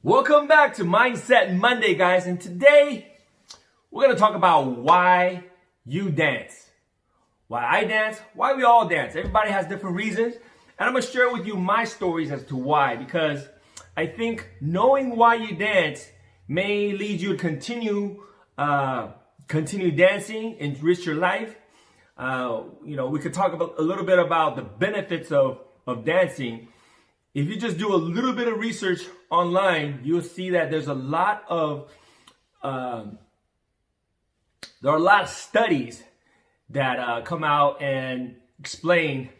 Welcome back to Mindset Monday, guys. And today we're going to talk about why you dance. Why I dance, why we all dance. Everybody has different reasons. And I'm going to share with you my stories as to why. Because I think knowing why you dance may lead you to continue dancing, enrich your life. We could talk about a little bit about the benefits of dancing. If you just do a little bit of research online, you'll see that there's a lot of studies that come out and explain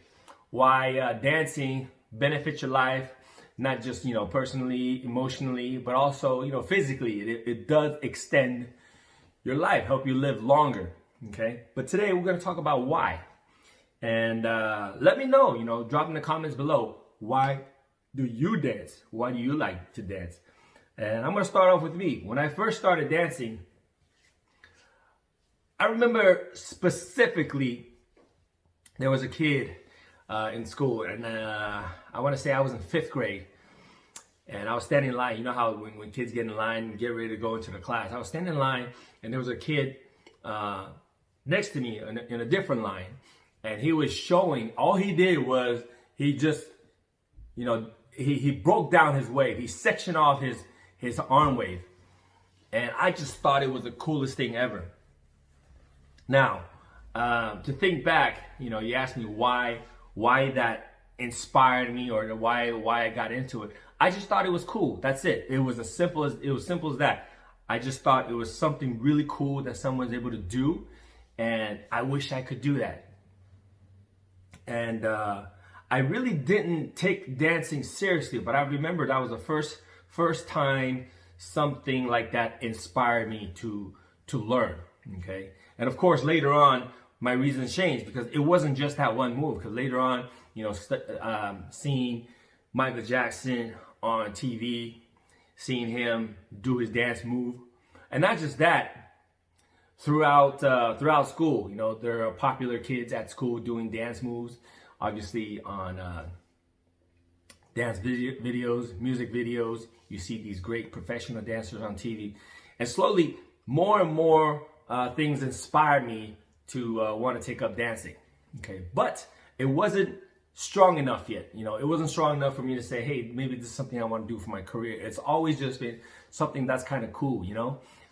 why dancing benefits your life, not just personally, emotionally, but also physically. It does extend your life, help you live longer. Okay, but today we're going to talk about why, and let me know. Drop in the comments below, why do you dance? Why do you like to dance? And I'm going to start off with me. When I first started dancing, I remember specifically there was a kid in school, and I want to say I was in 5th grade, and I was standing in line. You know how when kids get in line and get ready to go into the class, I was standing in line, and there was a kid next to me in a different line, and he was showing. All he did was he just he broke down his wave. He sectioned off his arm wave. And I just thought it was the coolest thing ever. Now, to think back, you asked me why that inspired me, or why I got into it. I just thought it was cool. That's it. It was simple as that. I just thought it was something really cool that someone's able to do, and I wish I could do that. And I really didn't take dancing seriously, but I remember that was the first time something like that inspired me to learn. Okay, and of course later on my reasons changed, because it wasn't just that one move. Because later on, seeing Michael Jackson on TV, seeing him do his dance move, and not just that. Throughout school, there are popular kids at school doing dance moves. Obviously on dance videos, music videos, you see these great professional dancers on TV. And slowly, more and more things inspired me to want to take up dancing. Okay, but it wasn't strong enough yet. It wasn't strong enough for me to say, hey, maybe this is something I want to do for my career. It's always just been something that's kind of cool,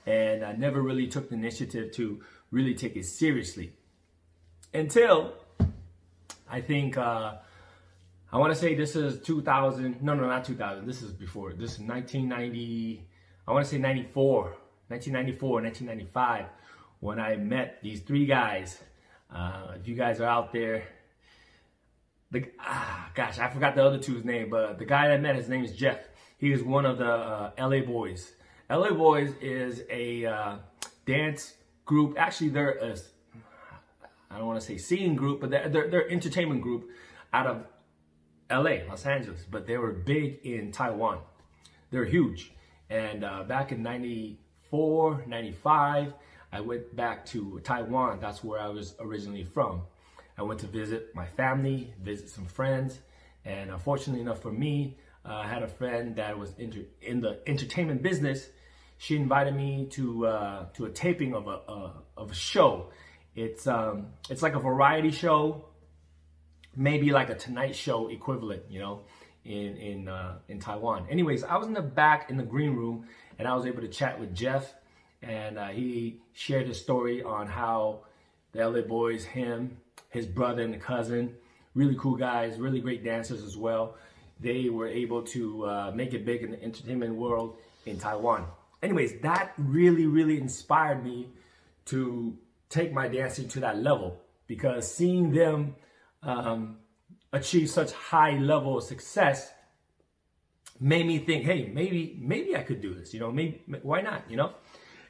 and I never really took the initiative to really take it seriously. Until I think, I want to say this is 2000. No, not 2000. This is before. This is 1990. I want to say 1994, 1995, when I met these 3 guys. If you guys are out there, I forgot the other 2's name, but the guy I met, his name is Jeff. He is one of the LA Boys. LA Boys is a dance group. Actually, they're I don't want to say singing group, but they're entertainment group out of LA, Los Angeles. But they were big in Taiwan. They're huge. And back in 94, 95, I went back to Taiwan. That's where I was originally from. I went to visit my family, visit some friends. And fortunately enough for me, I had a friend that was in the entertainment business. She invited me to a taping of a show. It's like a variety show, maybe like a Tonight Show equivalent, in Taiwan. Anyways, I was in the back in the green room, and I was able to chat with Jeff, and he shared his story on how the LA Boys, him, his brother and cousin, really cool guys, really great dancers as well. They were able to make it big in the entertainment world in Taiwan. Anyways, that really, really inspired me to take my dancing to that level, because seeing them achieve such high level of success made me think, hey, maybe I could do this, maybe, why not,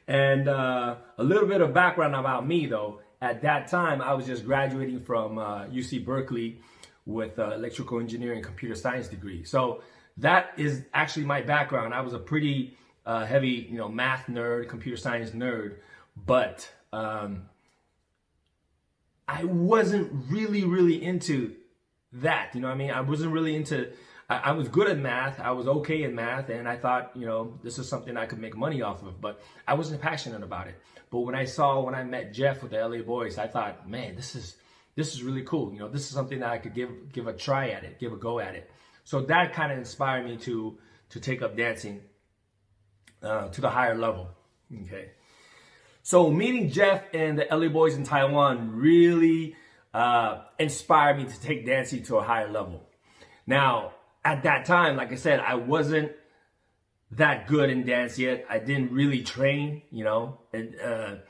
And a little bit of background about me, though. At that time, I was just graduating from UC Berkeley with electrical engineering, computer science degree. So that is actually my background. I was a pretty heavy, math nerd, computer science nerd, but I wasn't really into that. I wasn't really into I was good at math. I was okay in math, and I thought, this is something I could make money off of, but I wasn't passionate about it. But when I met Jeff with the LA Boys, I thought, man, this is really cool. This is something that I could give a try at it, give a go at it. So that kind of inspired me to take up dancing to the higher level. Okay. So meeting Jeff and the LA Boys in Taiwan really inspired me to take dancing to a higher level. Now, at that time, like I said, I wasn't that good in dance yet. I didn't really train, and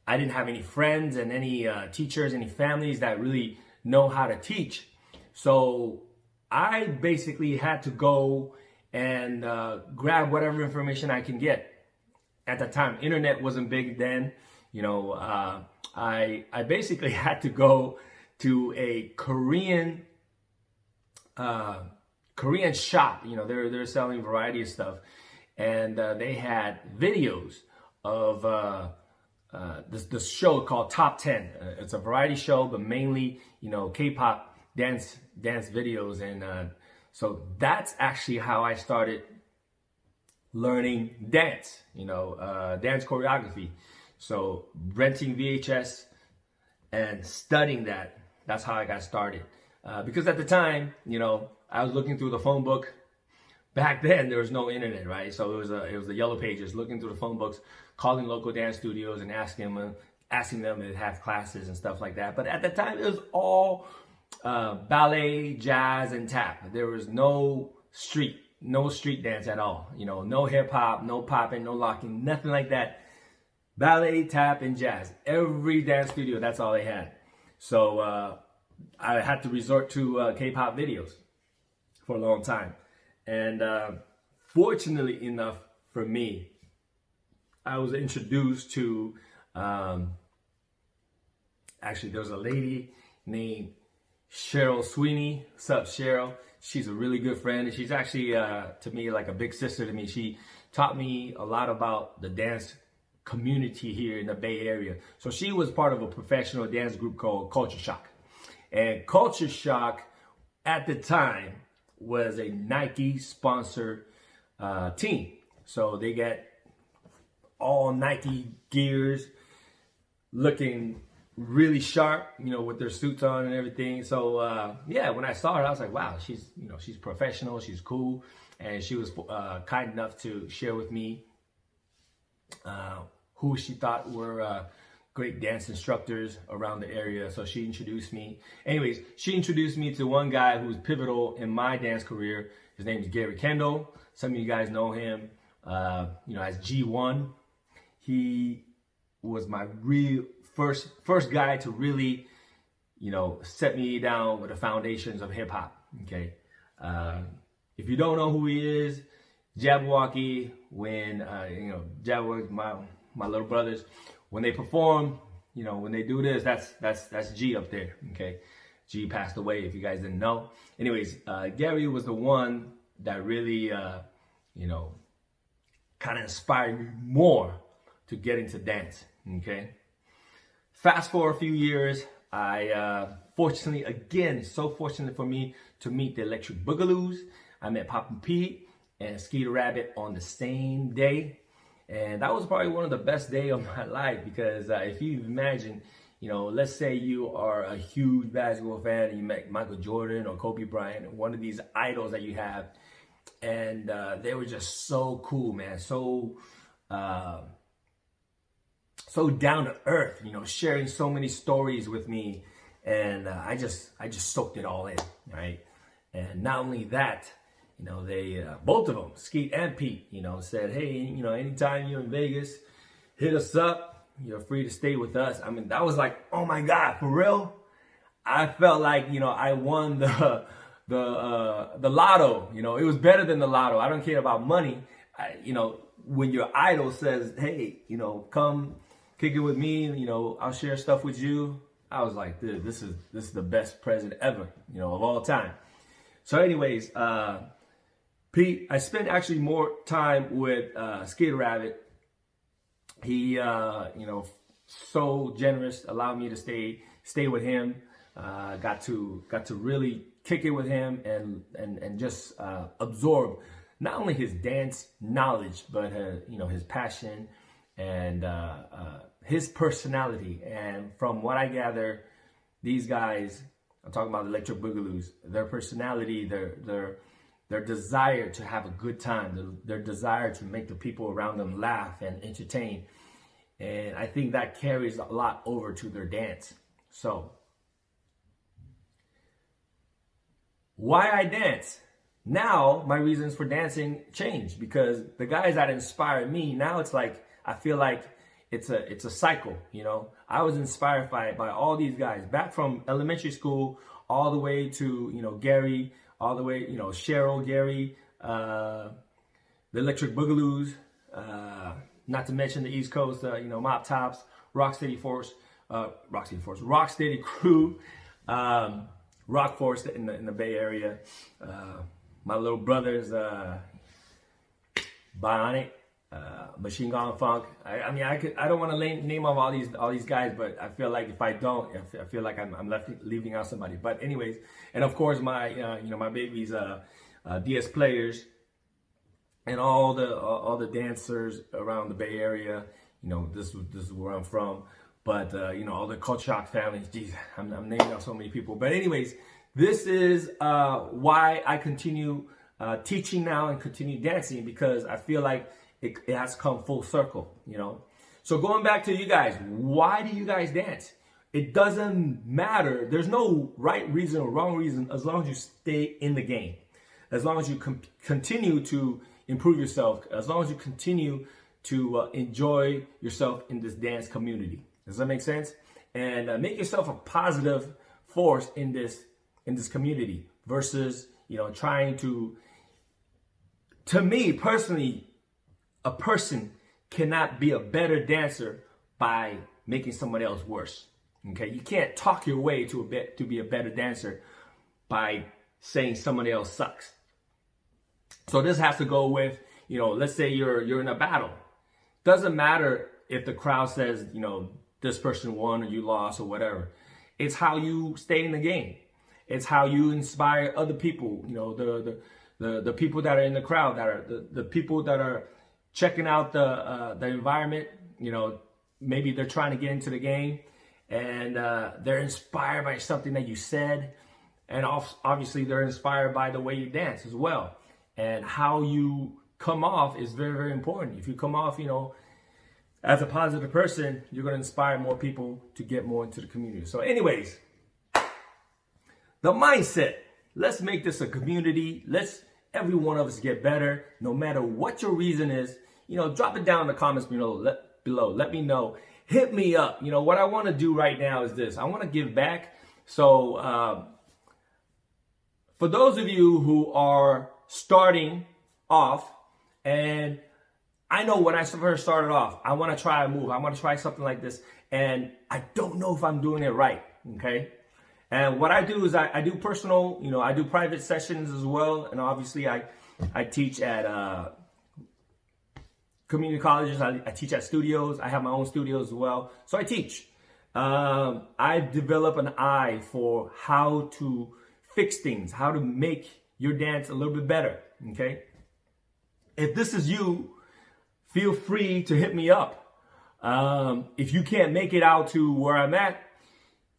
I didn't have any friends and any teachers, any families that really know how to teach. So I basically had to go and grab whatever information I can get. At that time, internet wasn't big then. I basically had to go to a Korean shop. They're selling a variety of stuff, and they had videos of this show called Top 10. It's a variety show, but mainly K-pop dance videos, and so that's actually how I started learning dance, dance choreography. So renting VHS and studying that. That's how I got started. Because at the time, I was looking through the phone book. Back then, there was no internet, right? So it was the yellow pages, looking through the phone books, calling local dance studios and asking them to have classes and stuff like that. But at the time, it was all ballet, jazz, and tap. There was no street dance at all. No hip hop, no popping, no locking, nothing like that. Ballet, tap, and jazz. Every dance studio, that's all they had. So I had to resort to K-pop videos for a long time. And fortunately enough for me, I was introduced to, actually there was a lady named Cheryl Sweeney. What's up, Cheryl? She's a really good friend, and she's actually, to me, like a big sister to me. She taught me a lot about the dance community here in the Bay Area. So she was part of a professional dance group called Culture Shock. And Culture Shock, at the time, was a Nike sponsored team. So they get all Nike gears, looking really sharp, with their suits on and everything. So yeah, when I saw her, I was like, wow, she's professional, she's cool, and she was kind enough to share with me who she thought were great dance instructors around the area. So she introduced me. Anyways, she introduced me to one guy who was pivotal in my dance career. His name is Gary Kendall. Some of you guys know him, as G1. He was my real first guy to really, set me down with the foundations of hip hop. Okay. If you don't know who he is, Jabberwocky, when, Jabberwocky, my little brothers, when they perform, when they do this, that's G up there. Okay. G passed away, if you guys didn't know. Anyways, Gary was the one that really, kind of inspired me more to get into dance. Okay. Fast forward a few years, I fortunately, again, so fortunate for me to meet the Electric Boogaloos. I met Poppin' Pete and Skeeter Rabbit on the same day. And that was probably one of the best days of my life, because if you imagine, let's say you are a huge basketball fan and you met Michael Jordan or Kobe Bryant, one of these idols that you have, and they were just so cool, man. So down to earth, sharing so many stories with me, and I just soaked it all in, right? And not only that, they both of them, Skeet and Pete, said, hey, anytime you're in Vegas, hit us up. You're free to stay with us. I mean, that was like, oh my God, for real? I felt like, I won the lotto. It was better than the lotto. I don't care about money. When your idol says, hey, come kick it with me, I'll share stuff with you. I was like, dude, this is the best present ever, of all time. So anyways, Pete, I spent actually more time with Skeeter Rabbit. He, so generous, allowed me to stay with him. Got to really kick it with him and just absorb not only his dance knowledge, but his passion and his personality. And from what I gather, these guys, I'm talking about the Electric Boogaloos, their personality, their desire to have a good time, their desire to make the people around them laugh and entertain. And I think that carries a lot over to their dance. So, why I dance? Now, my reasons for dancing change, because the guys that inspired me, now it's like, I feel like it's a cycle, you know. I was inspired by all these guys, back from elementary school, all the way to, Gary, all the way, Cheryl, Gary, the Electric Boogaloos, not to mention the East Coast, Mop Tops, Rock Steady Crew, Rock Force in the Bay Area, my little brothers, Bionic, Machine Gun Funk. I don't want to name off all these guys, but I feel like if I don't, I feel like I'm leaving out somebody. But anyways, and of course my my babies, DS Players, and all the dancers around the Bay Area. This is where I'm from. But all the Culture Shock families. Geez, I'm naming out so many people. But anyways, this is why I continue teaching now and continue dancing, because I feel like it has come full circle, So going back to you guys, why do you guys dance? It doesn't matter. There's no right reason or wrong reason, as long as you stay in the game, as long as you continue to improve yourself, as long as you continue to enjoy yourself in this dance community. Does that make sense? And make yourself a positive force in this community versus trying to me personally, a person cannot be a better dancer by making someone else worse. Okay, you can't talk your way to be a better dancer by saying somebody else sucks. So this has to go with, let's say you're in a battle. Doesn't matter if the crowd says, this person won or you lost or whatever. It's how you stay in the game. It's how you inspire other people, the people that are in the crowd, that are the people that are checking out the environment. Maybe they're trying to get into the game and they're inspired by something that you said. And obviously they're inspired by the way you dance as well. And how you come off is very, very important. If you come off, as a positive person, you're going to inspire more people to get more into the community. So anyways, the mindset. Let's make this a community. Let's every one of us get better, no matter what your reason is. Drop it down in the comments below. Let me know. Hit me up. What I want to do right now is this. I want to give back. So for those of you who are starting off, and I know when I first started off, I want to try a move. I want to try something like this. And I don't know if I'm doing it right. Okay. And what I do is I do personal, I do private sessions as well. And obviously I teach at community colleges. I teach at studios. I have my own studios as well. So I teach. I develop an eye for how to fix things, how to make your dance a little bit better. Okay. If this is you, feel free to hit me up. If you can't make it out to where I'm at,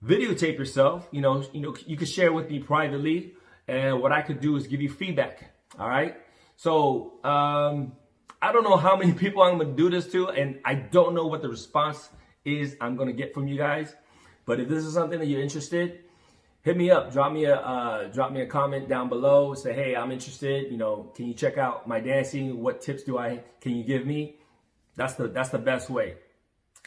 videotape yourself. You can share with me privately, and what I could do is give you feedback. All right. So I don't know how many people I'm gonna do this to, and I don't know what the response is I'm gonna get from you guys. But if this is something that you're interested, hit me up. Drop me a comment down below. Say, hey, I'm interested. Can you check out my dancing? What tips can you give me? That's the best way.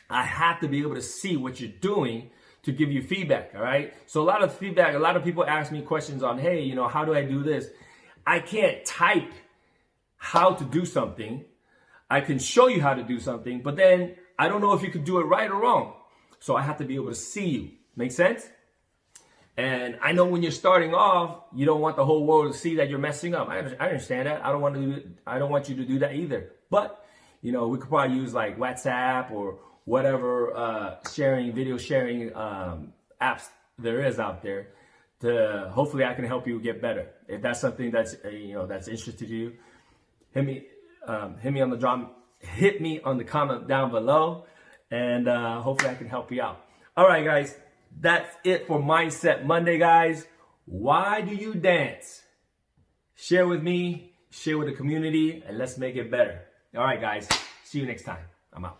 I have to be able to see what you're doing to give you feedback. All right. So a lot of feedback. A lot of people ask me questions on, hey, how do I do this? I can't type how to do something. I can show you how to do something, but then I don't know if you could do it right or wrong. So I have to be able to see you. Make sense? And I know when you're starting off, you don't want the whole world to see that you're messing up. I understand that. I don't want you to do that either. But we could probably use like WhatsApp or whatever video sharing apps there is out there hopefully I can help you get better. If that's something that's that's interested to you, hit me on the comment down below, and hopefully I can help you out. All right, guys, that's it for Mindset Monday, guys. Why do you dance? Share with me, share with the community, and let's make it better. All right, guys, see you next time. I'm out.